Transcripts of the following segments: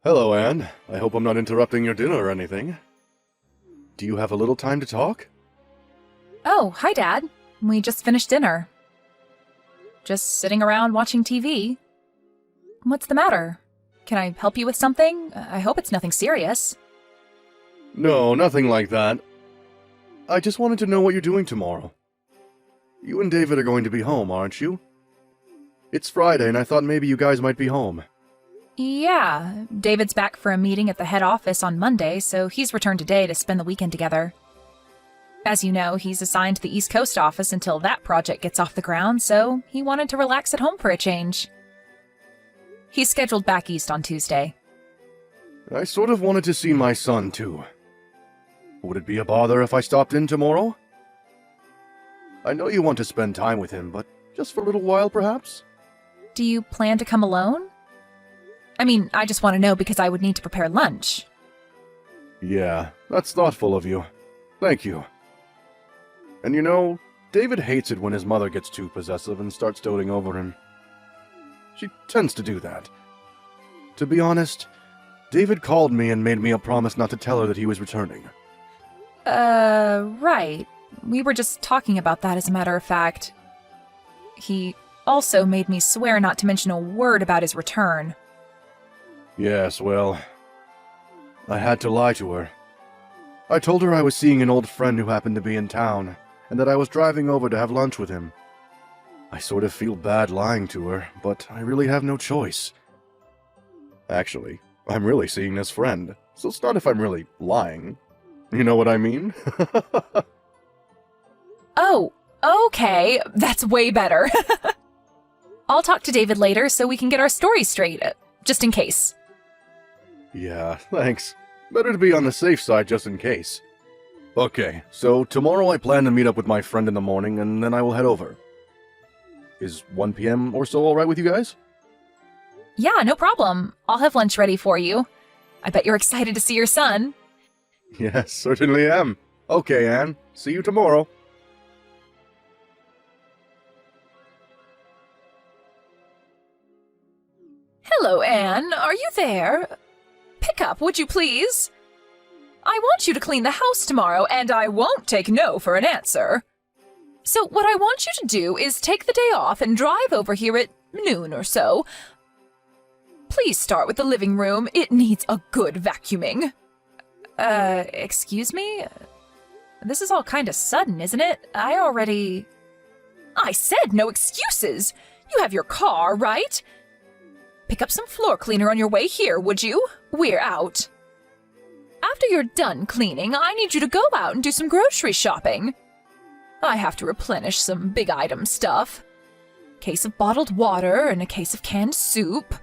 Hello, Anne. I hope I'm not interrupting your dinner or anything. Do you have a little time to talk? Oh, hi, Dad. We just finished dinner. Just sitting around watching TV. What's the matter? Can I help you with something? I hope it's nothing serious. No, nothing like that. I just wanted to know what you're doing tomorrow. You and David are going to be home, aren't you? It's Friday, and I thought maybe you guys might be home. Yeah, David's back for a meeting at the head office on Monday, so he's returned today to spend the weekend together. As you know, he's assigned to the East Coast office until that project gets off the ground, so he wanted to relax at home for a change. He's scheduled back east on Tuesday. I sort of wanted to see my son, too. Would it be a bother if I stopped in tomorrow? I know you want to spend time with him, but just for a little while, perhaps? Do you plan to come alone? I mean, I just want to know because I would need to prepare lunch. Yeah, that's thoughtful of you. Thank you. And you know, David hates it when his mother gets too possessive and starts doting over him. She tends to do that. To be honest, David called me and made me a promise not to tell her that he was returning. Right. We were just talking about that, as a matter of fact. He also made me swear not to mention a word about his return. Yes, well, I had to lie to her. I told her I was seeing an old friend who happened to be in town, and that I was driving over to have lunch with him. I sort of feel bad lying to her, but I really have no choice. Actually, I'm really seeing this friend, so it's not if I'm really lying. You know what I mean? Oh, okay. That's way better. I'll talk to David later so we can get our story straight, just in case. Yeah, thanks. Better to be on the safe side just in case. Okay, so tomorrow I plan to meet up with my friend in the morning, and then I will head over. Is 1 p.m. or so alright with you guys? Yeah, no problem. I'll have lunch ready for you. I bet you're excited to see your son. Yes, certainly am. Okay, Anne. See you tomorrow. Hello, Anne. Are you there? Pick up, would you please? I want you to clean the house tomorrow, and I won't take no for an answer. So what I want you to do is take the day off and drive over here at noon or so. Please start with the living room. It needs a good vacuuming. Excuse me? This is all kind of sudden, isn't it? I said no excuses! You have your car, right? Pick up some floor cleaner on your way here, would you? We're out. After you're done cleaning, I need you to go out and do some grocery shopping. I have to replenish some big item stuff. Case of bottled water and a case of canned soup.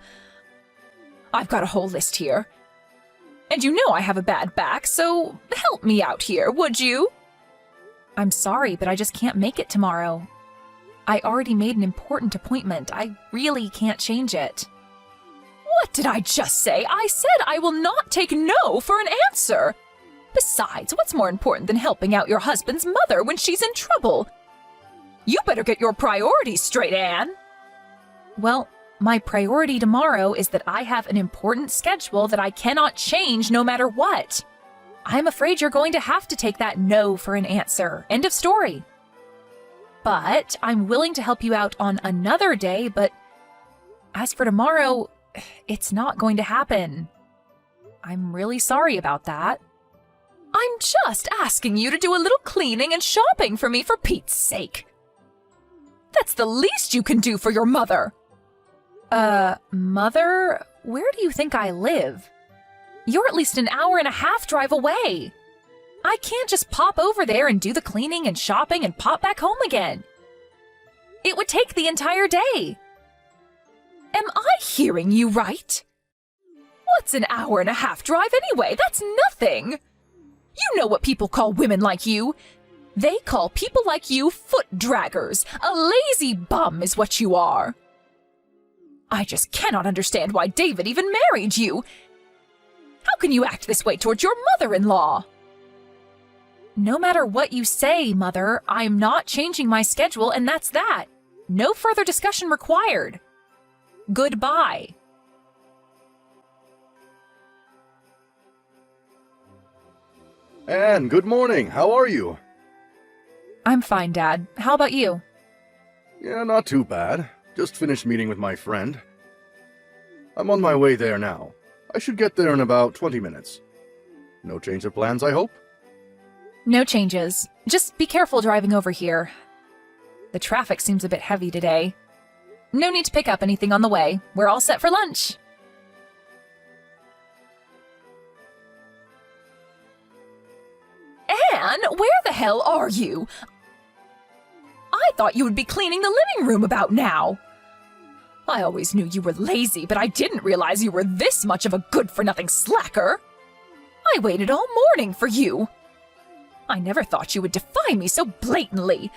I've got a whole list here. And you know I have a bad back, so help me out here, would you? I'm sorry, but I just can't make it tomorrow. I already made an important appointment. I really can't change it. What did I just say? I said I will not take no for an answer. Besides, what's more important than helping out your husband's mother when she's in trouble? You better get your priorities straight, Anne. Well, my priority tomorrow is that I have an important schedule that I cannot change no matter what. I'm afraid you're going to have to take that no for an answer. End of story. But I'm willing to help you out on another day, but as for tomorrow, it's not going to happen. I'm really sorry about that. I'm just asking you to do a little cleaning and shopping for me, for Pete's sake. That's the least you can do for your mother. Mother? Where do you think I live? You're at least an hour and a half drive away. I can't just pop over there and do the cleaning and shopping and pop back home again. It would take the entire day. Am I hearing you right? What's an hour and a half drive anyway? That's nothing. You know what people call women like you. They call people like you foot draggers. A lazy bum is what you are. I just cannot understand why David even married you. How can you act this way towards your mother-in-law? No matter what you say, Mother, I'm not changing my schedule, and that's that. No further discussion required. Goodbye. Anne, good morning. How are you? I'm fine, Dad. How about you? Yeah, not too bad. Just finished meeting with my friend. I'm on my way there now. I should get there in about 20 minutes. No change of plans, I hope? No changes. Just be careful driving over here. The traffic seems a bit heavy today. No need to pick up anything on the way. We're all set for lunch. Anne, where the hell are you? I thought you would be cleaning the living room about now. I always knew you were lazy, but I didn't realize you were this much of a good-for-nothing slacker. I waited all morning for you. I never thought you would defy me so blatantly.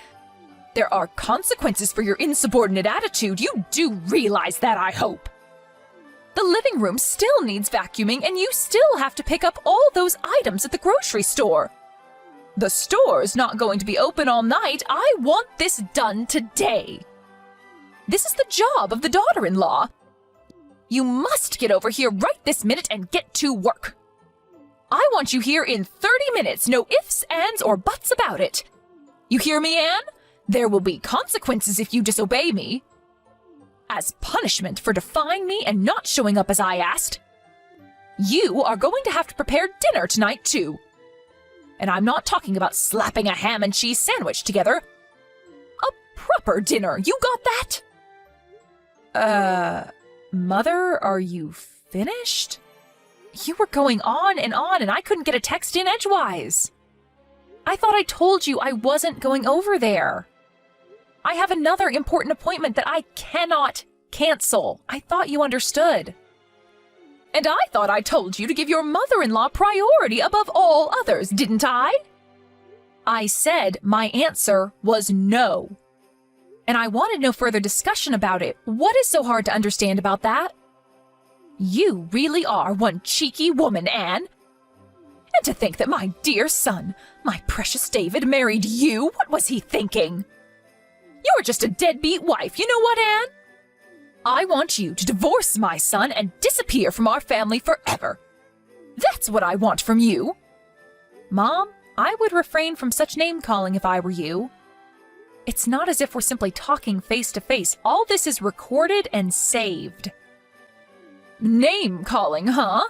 There are consequences for your insubordinate attitude. You do realize that, I hope. The living room still needs vacuuming, and you still have to pick up all those items at the grocery store. The store's not going to be open all night. I want this done today. This is the job of the daughter-in-law. You must get over here right this minute and get to work. I want you here in 30 minutes. No ifs, ands, or buts about it. You hear me, Anne? There will be consequences if you disobey me. As punishment for defying me and not showing up as I asked, you are going to have to prepare dinner tonight, too. And I'm not talking about slapping a ham and cheese sandwich together. A proper dinner. You got that? Mother, are you finished? You were going on, and I couldn't get a text in edgewise. I thought I told you I wasn't going over there. I have another important appointment that I cannot cancel. I thought you understood. And I thought I told you to give your mother-in-law priority above all others, didn't I? I said my answer was no. And I wanted no further discussion about it. What is so hard to understand about that? You really are one cheeky woman, Anne. And to think that my dear son, my precious David, married you, what was he thinking? You're just a deadbeat wife, you know what, Anne? I want you to divorce my son and disappear from our family forever. That's what I want from you. Mom, I would refrain from such name-calling if I were you. It's not as if we're simply talking face-to-face. All this is recorded and saved. Name-calling, huh?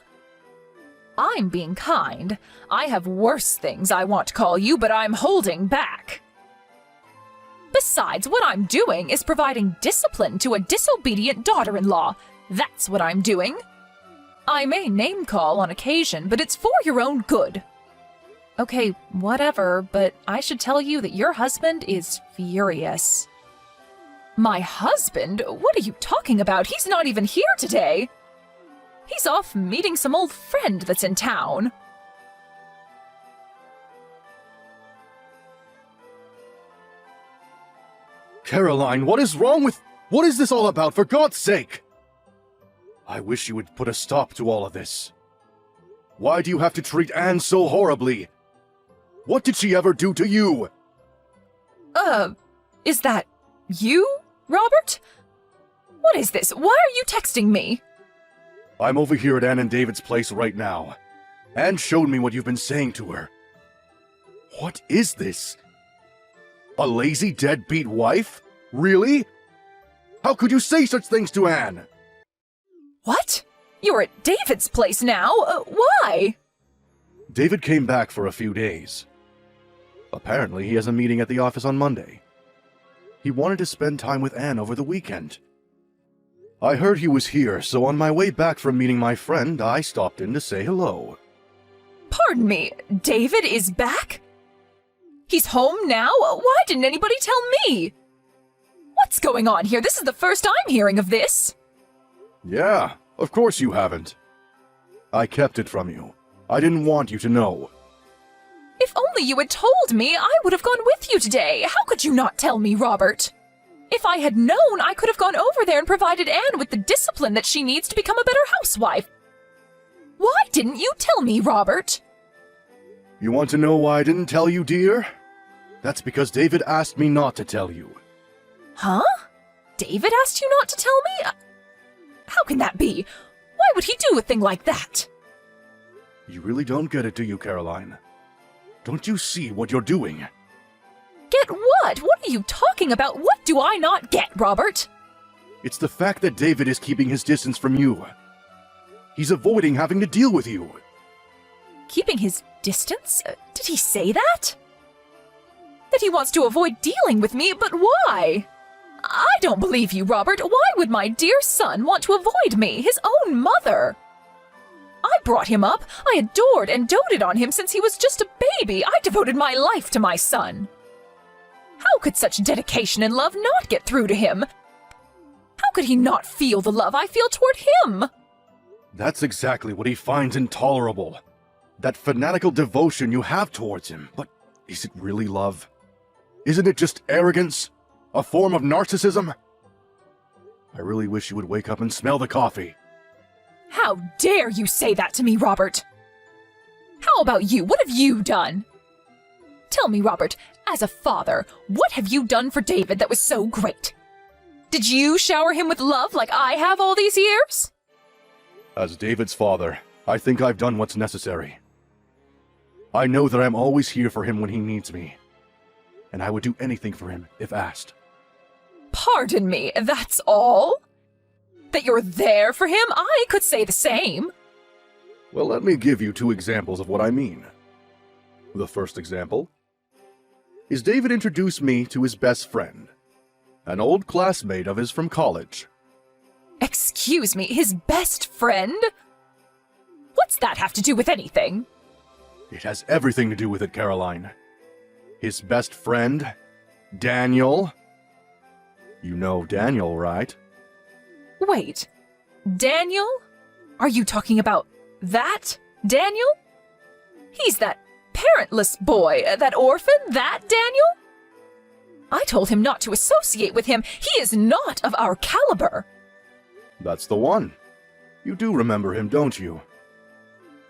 I'm being kind. I have worse things I want to call you, but I'm holding back. Besides, what I'm doing is providing discipline to a disobedient daughter-in-law. That's what I'm doing. I may name-call on occasion, but it's for your own good. Okay, whatever, but I should tell you that your husband is furious. My husband? What are you talking about? He's not even here today. He's off meeting some old friend that's in town. Caroline, what is wrong with... What is this all about, for God's sake? I wish you would put a stop to all of this. Why do you have to treat Anne so horribly? What did she ever do to you? Is that you, Robert? What is this? Why are you texting me? I'm over here at Anne and David's place right now. Anne showed me what you've been saying to her. What is this? A lazy, deadbeat wife? Really? How could you say such things to Anne? What? You're at David's place now? Why? David came back for a few days. Apparently, he has a meeting at the office on Monday. He wanted to spend time with Anne over the weekend. I heard he was here, so on my way back from meeting my friend, I stopped in to say hello. Pardon me, David is back? He's home now? Why didn't anybody tell me? What's going on here? This is the first I'm hearing of this. Yeah, of course you haven't. I kept it from you. I didn't want you to know. If only you had told me, I would have gone with you today. How could you not tell me, Robert? If I had known, I could have gone over there and provided Anne with the discipline that she needs to become a better housewife. Why didn't you tell me, Robert? You want to know why I didn't tell you, dear? That's because David asked me not to tell you. Huh? David asked you not to tell me? How can that be? Why would he do a thing like that? You really don't get it, do you, Caroline? Don't you see what you're doing? Get what? What are you talking about? What do I not get, Robert? It's the fact that David is keeping his distance from you. He's avoiding having to deal with you. Keeping his distance? Did he say that? That he wants to avoid dealing with me, but why? I don't believe you, Robert. Why would my dear son want to avoid me, his own mother? I brought him up. I adored and doted on him since he was just a baby. I devoted my life to my son. How could such dedication and love not get through to him? How could he not feel the love I feel toward him? That's exactly what he finds intolerable. That fanatical devotion you have towards him. But is it really love? Isn't it just arrogance? A form of narcissism? I really wish you would wake up and smell the coffee. How dare you say that to me, Robert? How about you? What have you done? Tell me, Robert, as a father, what have you done for David that was so great? Did you shower him with love like I have all these years? As David's father, I think I've done what's necessary. I know that I'm always here for him when he needs me, and I would do anything for him if asked. Pardon me, that's all? That you're there for him? I could say the same. Well, let me give you 2 examples of what I mean. The first example is David introduced me to his best friend, an old classmate of his from college. Excuse me, his best friend? What's that have to do with anything? It has everything to do with it, Caroline. His best friend, Daniel. You know Daniel, right? Wait, Daniel? Are you talking about that Daniel? He's that parentless boy, that orphan, that Daniel? I told him not to associate with him. He is not of our caliber. That's the one. You do remember him, don't you?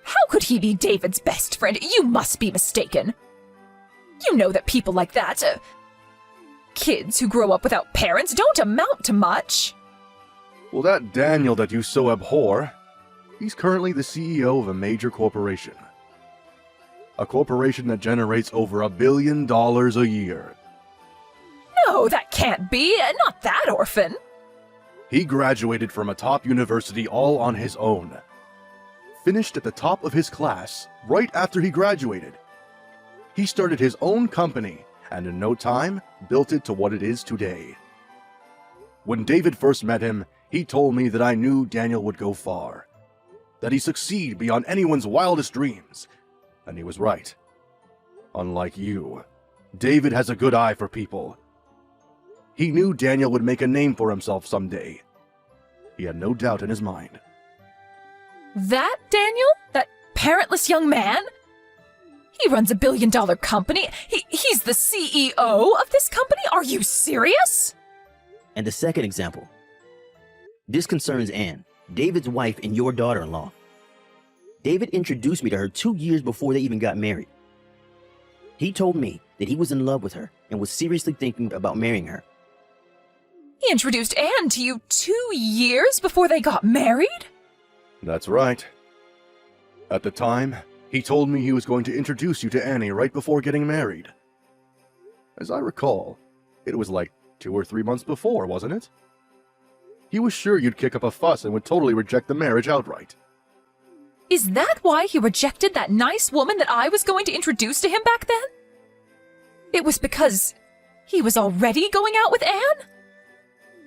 How could he be David's best friend? You must be mistaken. You know that people like that, kids who grow up without parents, don't amount to much. Well, that Daniel that you so abhor, he's currently the CEO of a major corporation. A corporation that generates over $1 billion a year. No, that can't be. Not that orphan. He graduated from a top university all on his own. Finished at the top of his class right after he graduated. He started his own company and in no time built it to what it is today. When David first met him, he told me that I knew Daniel would go far, that he'd succeed beyond anyone's wildest dreams, and he was right. Unlike you, David has a good eye for people. He knew Daniel would make a name for himself someday. He had no doubt in his mind. That Daniel? That parentless young man? He runs a $1 billion company. He's the CEO of this company? Are you serious? And the second example. This concerns Anne, David's wife and your daughter-in-law. David introduced me to her 2 years before they even got married. He told me that he was in love with her and was seriously thinking about marrying her. He introduced Anne to you 2 years before they got married? That's right. At the time, he told me he was going to introduce you to Annie right before getting married. As I recall, it was like 2 or 3 months before, wasn't it? He was sure you'd kick up a fuss and would totally reject the marriage outright. Is that why he rejected that nice woman that I was going to introduce to him back then? It was because he was already going out with Anne?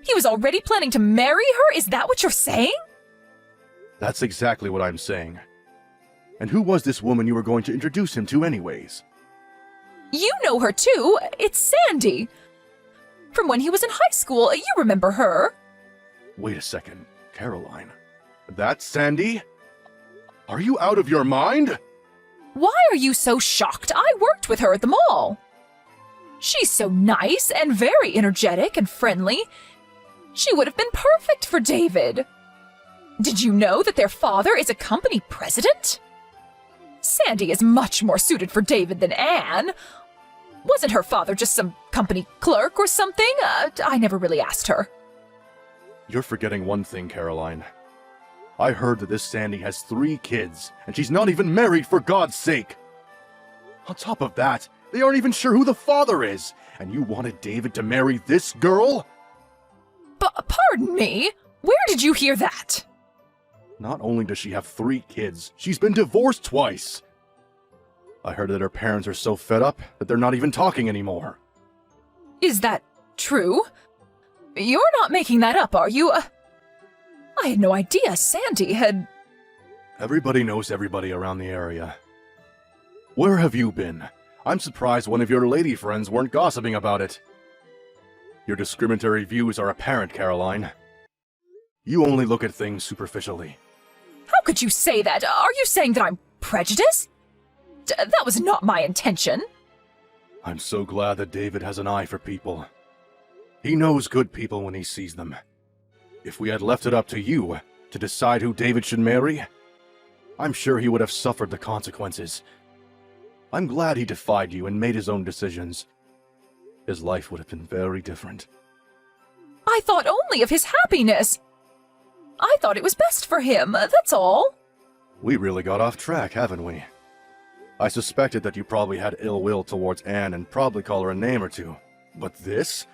He was already planning to marry her? Is that what you're saying? That's exactly what I'm saying. And who was this woman you were going to introduce him to anyways? You know her too. It's Sandy. From when he was in high school. You remember her. Wait a second, Caroline. That's Sandy? Are you out of your mind? Why are you so shocked? I worked with her at the mall. She's so nice and very energetic and friendly. She would have been perfect for David. Did you know that their father is a company president? Sandy is much more suited for David than Anne. Wasn't her father just some company clerk or something? I never really asked her. You're forgetting one thing, Caroline. I heard that this Sandy has 3 kids, and she's not even married, for God's sake! On top of that, they aren't even sure who the father is, and you wanted David to marry this girl? Pardon me? Where did you hear that? Not only does she have 3 kids, she's been divorced twice. I heard that her parents are so fed up that they're not even talking anymore. Is that true? You're not making that up, are you? I had no idea Sandy had... Everybody knows everybody around the area. Where have you been? I'm surprised one of your lady friends weren't gossiping about it. Your discriminatory views are apparent, Caroline. You only look at things superficially. How could you say that? Are you saying that I'm prejudiced? That was not my intention. I'm so glad that David has an eye for people. He knows good people when he sees them. If we had left it up to you to decide who David should marry, I'm sure he would have suffered the consequences. I'm glad he defied you and made his own decisions. His life would have been very different. I thought only of his happiness. I thought it was best for him, that's all. We really got off track, haven't we? I suspected that you probably had ill will towards Anne and probably call her a name or two. But this?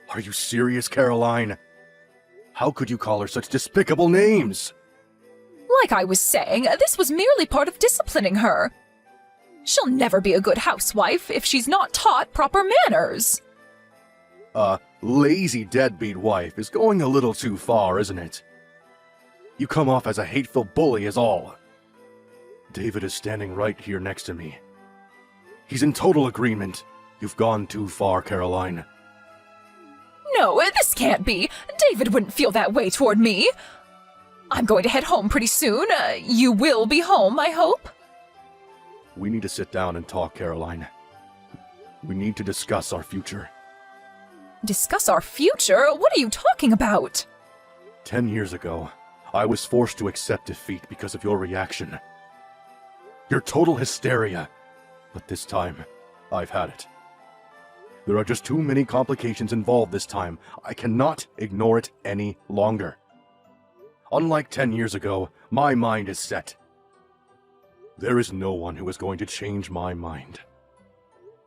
Are you serious, Caroline? How could you call her such despicable names? Like I was saying, this was merely part of disciplining her. She'll never be a good housewife if she's not taught proper manners. A lazy deadbeat wife is going a little too far, isn't it? You come off as a hateful bully is all. David is standing right here next to me. He's in total agreement. You've gone too far, Caroline. No, this can't be. David wouldn't feel that way toward me. I'm going to head home pretty soon. You will be home, I hope? We need to sit down and talk, Caroline. We need to discuss our future. Discuss our future? What are you talking about? 10 years ago, I was forced to accept defeat because of your reaction. Your total hysteria. But this time, I've had it. There are just too many complications involved this time. I cannot ignore it any longer. Unlike 10 years ago, my mind is set. There is no one who is going to change my mind.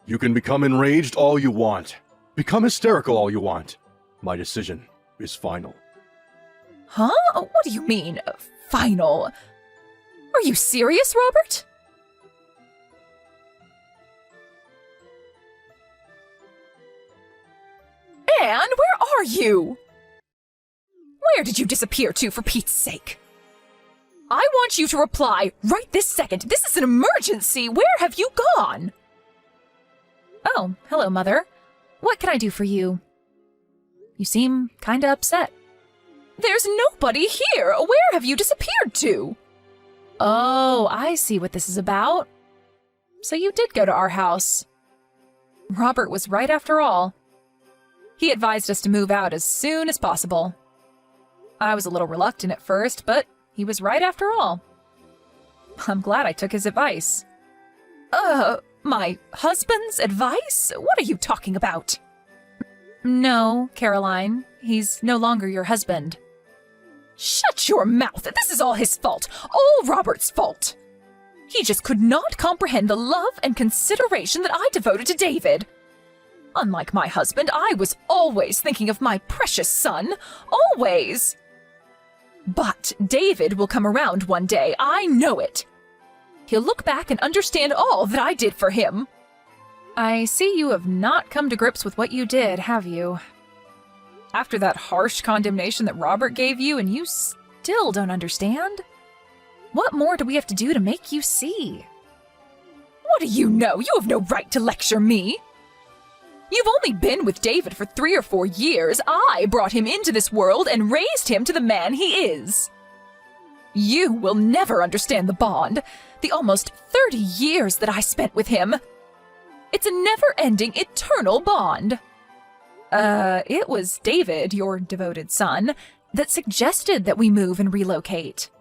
You can become enraged all you want. Become hysterical all you want. My decision is final. Huh? What do you mean, final? Are you serious, Robert? Anne, where are you? Where did you disappear to, for Pete's sake? I want you to reply right this second. This is an emergency. Where have you gone? Oh, hello, Mother. What can I do for you? You seem kinda upset. There's nobody here. Where have you disappeared to? Oh, I see what this is about. So you did go to our house. Robert was right after all. He advised us to move out as soon as possible. I was a little reluctant at first, but he was right after all. I'm glad I took his advice. My husband's advice? What are you talking about? No, Caroline. He's no longer your husband. Shut your mouth! This is all his fault. All Robert's fault. He just could not comprehend the love and consideration that I devoted to David. Unlike my husband, I was always thinking of my precious son. Always. But David will come around one day. I know it. He'll look back and understand all that I did for him. I see you have not come to grips with what you did, have you? After that harsh condemnation that Robert gave you, and you still don't understand? What more do we have to do to make you see? What do you know? You have no right to lecture me. You've only been with David for 3 or 4 years. I brought him into this world and raised him to the man he is. You will never understand the bond, the almost 30 years that I spent with him. It's a never-ending, eternal bond. It was David, your devoted son, that suggested that we move and relocate.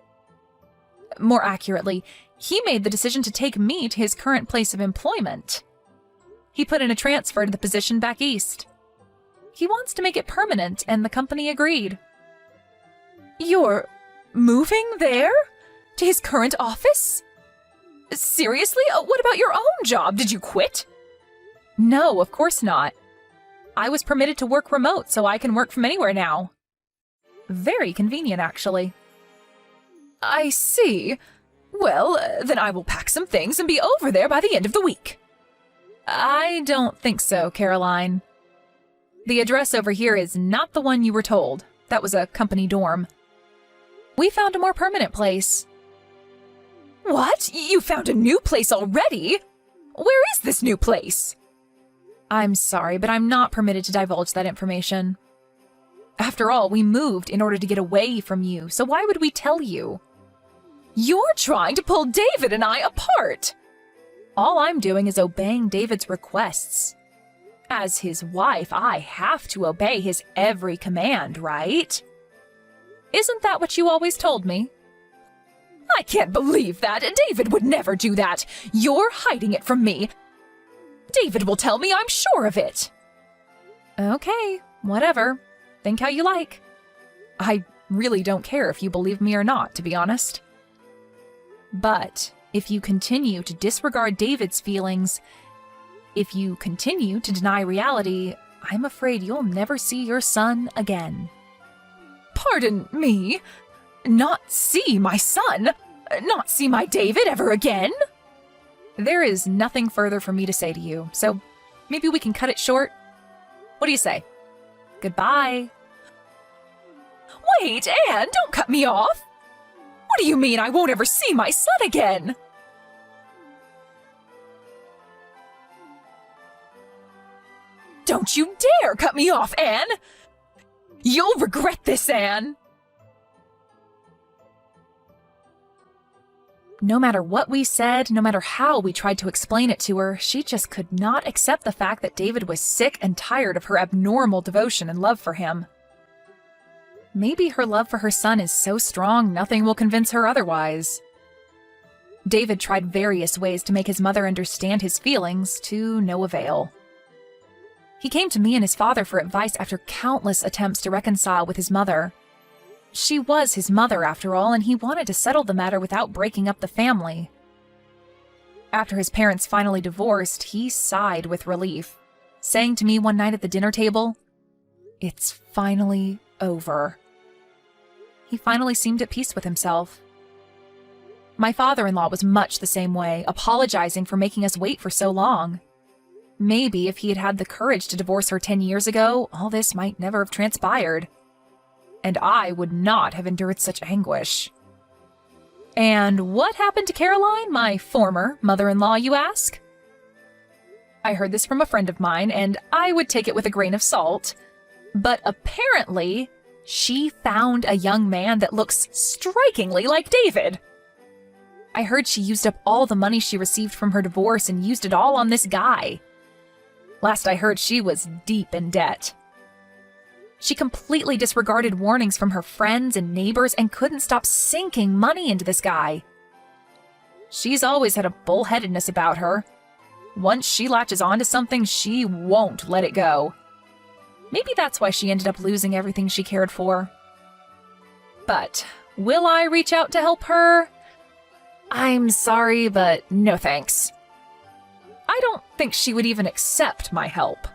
More accurately, he made the decision to take me to his current place of employment. He put in a transfer to the position back east. He wants to make it permanent, and the company agreed. You're moving there? To his current office? Seriously? What about your own job? Did you quit? No, of course not. I was permitted to work remote, so I can work from anywhere now. Very convenient, actually. I see. Well, then I will pack some things and be over there by the end of the week. I don't think so, Caroline. The address over here is not the one you were told. That was a company dorm. We found a more permanent place. What? You found a new place already? Where is this new place? I'm sorry, but I'm not permitted to divulge that information. After all, we moved in order to get away from you, so why would we tell you? You're trying to pull David and I apart! All I'm doing is obeying David's requests. As his wife, I have to obey his every command, right? Isn't that what you always told me? I can't believe that! David would never do that! You're hiding it from me! David will tell me, I'm sure of it! Okay, whatever. Think how you like. I really don't care if you believe me or not, to be honest. But if you continue to disregard David's feelings, if you continue to deny reality, I'm afraid you'll never see your son again. Pardon me? Not see my son? Not see my David ever again? There is nothing further for me to say to you, so maybe we can cut it short. What do you say? Goodbye. Wait, Anne, don't cut me off! What do you mean I won't ever see my son again? Don't you dare cut me off, Anne! You'll regret this, Anne! No matter what we said, no matter how we tried to explain it to her, she just could not accept the fact that David was sick and tired of her abnormal devotion and love for him. Maybe her love for her son is so strong nothing will convince her otherwise. David tried various ways to make his mother understand his feelings, to no avail. He came to me and his father for advice after countless attempts to reconcile with his mother. She was his mother, after all, and he wanted to settle the matter without breaking up the family. After his parents finally divorced, he sighed with relief, saying to me one night at the dinner table, "It's finally over." He finally seemed at peace with himself. My father-in-law was much the same way, apologizing for making us wait for so long. Maybe if he had had the courage to divorce her 10 years ago, all this might never have transpired. And I would not have endured such anguish. And what happened to Caroline, my former mother-in-law, you ask? I heard this from a friend of mine, and I would take it with a grain of salt. But apparently, she found a young man that looks strikingly like David. I heard she used up all the money she received from her divorce and used it all on this guy. Last I heard, she was deep in debt. She completely disregarded warnings from her friends and neighbors and couldn't stop sinking money into this guy. She's always had a bullheadedness about her. Once she latches onto something, she won't let it go. Maybe that's why she ended up losing everything she cared for. But will I reach out to help her? I'm sorry, but no thanks. I don't think she would even accept my help.